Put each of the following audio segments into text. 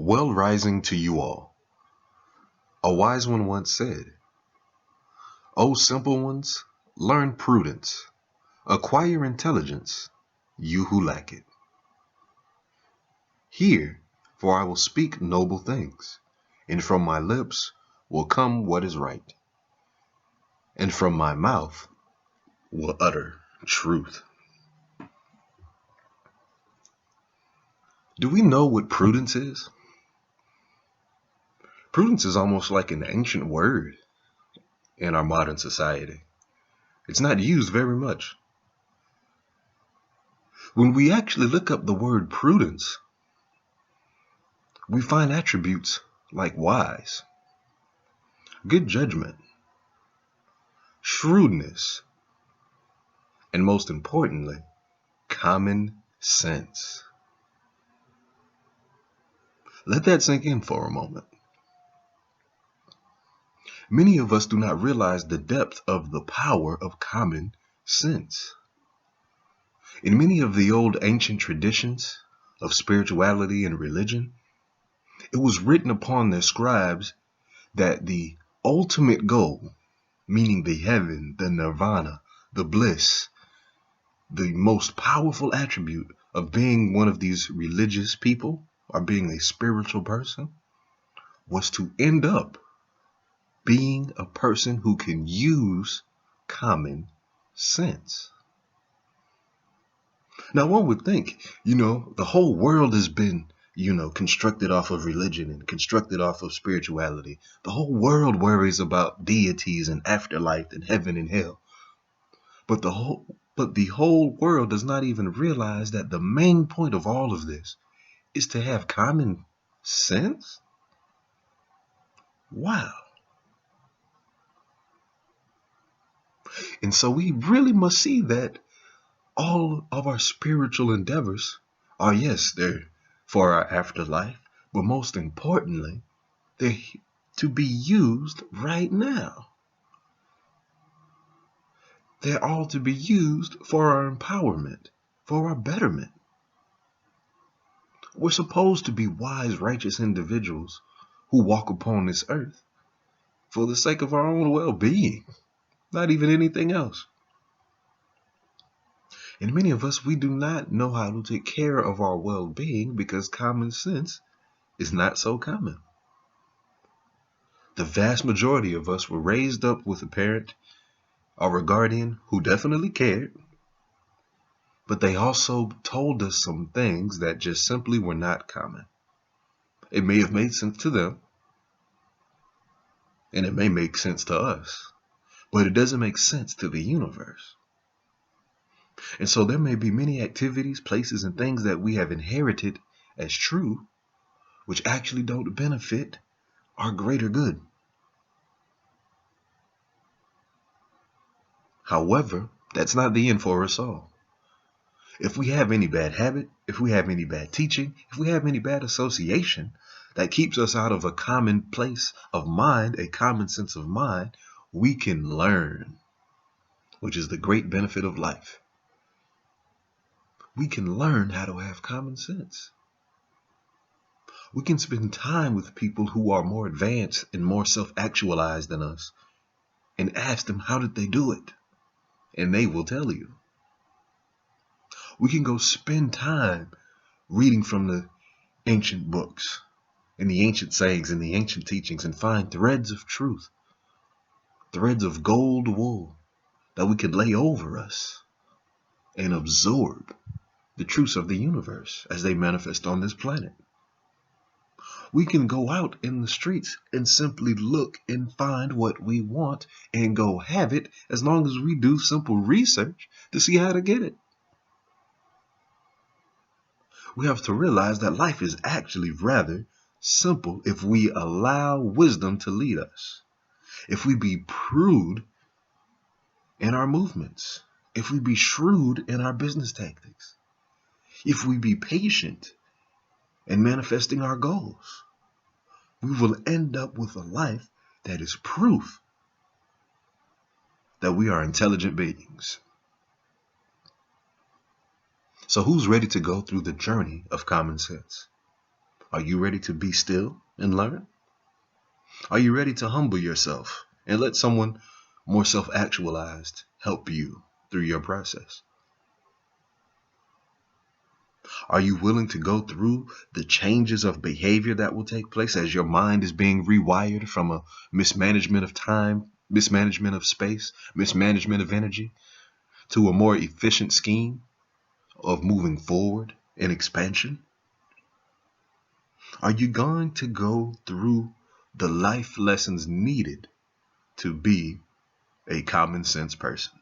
Well rising to you all. A wise one once said, O simple ones, learn prudence, acquire intelligence, you who lack it. Hear, for I will speak noble things, and from my lips will come what is right, and from my mouth will utter truth. Do we know what prudence is? Prudence is almost like an ancient word in our modern society. It's not used very much. When we actually look up the word prudence, we find attributes like wise, good judgment, shrewdness, and most importantly, common sense. Let that sink in for a moment. Many of us do not realize the depth of the power of common sense. In many of the old ancient traditions of spirituality and religion, it was written upon their scribes that the ultimate goal, meaning the heaven, the nirvana, the bliss, the most powerful attribute of being one of these religious people or being a spiritual person, was to end up being a person who can use common sense. Now, one would think, the whole world has been, constructed off of religion and constructed off of spirituality. The whole world worries about deities and afterlife and heaven and hell. But the whole world does not even realize that the main point of all of this is to have common sense? Wow. And so we really must see that all of our spiritual endeavors are, yes, they're for our afterlife, but most importantly, they're to be used right now. They're all to be used for our empowerment, for our betterment. We're supposed to be wise, righteous individuals who walk upon this earth for the sake of our own well-being, not even anything else. And many of us, we do not know how to take care of our well-being because common sense is not so common. The vast majority of us were raised up with a parent or a guardian who definitely cared, but they also told us some things that just simply were not common. It may have made sense to them, and it may make sense to us, but it doesn't make sense to the universe. And so there may be many activities, places, and things that we have inherited as true, which actually don't benefit our greater good. However, that's not the end for us all. If we have any bad habit, if we have any bad teaching, if we have any bad association that keeps us out of a common place of mind, a common sense of mind, we can learn, which is the great benefit of life. We can learn how to have common sense. We can spend time with people who are more advanced and more self-actualized than us and ask them, how did they do it? And they will tell you. We can go spend time reading from the ancient books and the ancient sayings and the ancient teachings and find threads of truth, threads of gold wool that we could lay over us and absorb the truths of the universe as they manifest on this planet. We can go out in the streets and simply look and find what we want and go have it as long as we do simple research to see how to get it. We have to realize that life is actually rather simple if we allow wisdom to lead us. If we be prudent in our movements, if we be shrewd in our business tactics, if we be patient in manifesting our goals, we will end up with a life that is proof that we are intelligent beings. So who's ready to go through the journey of common sense? Are you ready to be still and learn? Are you ready to humble yourself and let someone more self-actualized help you through your process? Are you willing to go through the changes of behavior that will take place as your mind is being rewired from a mismanagement of time, mismanagement of space, mismanagement of energy to a more efficient scheme of moving forward in expansion? Are you going to go through the life lessons needed to be a common sense person?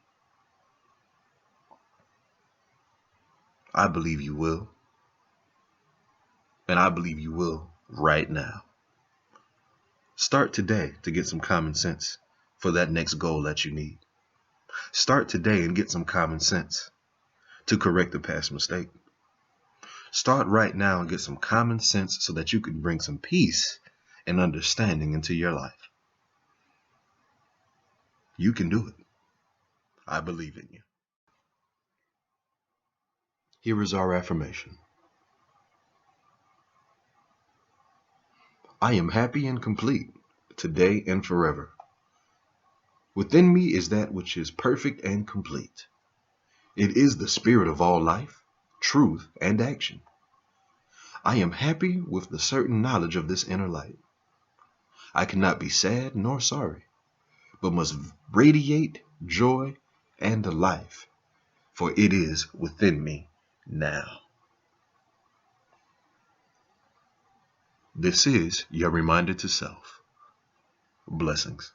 I believe you will. And I believe you will right now. Start today to get some common sense for that next goal that you need. Start today and get some common sense to correct the past mistake. Start right now and get some common sense so that you can bring some peace and understanding into your life. You can do it. I believe in you. Here is our affirmation. I am happy and complete today and forever. Within me is that which is perfect and complete. It is the spirit of all life, truth, and action. I am happy with the certain knowledge of this inner light. I cannot be sad nor sorry, but must radiate joy and life, for it is within me now. This is your reminder to self. Blessings.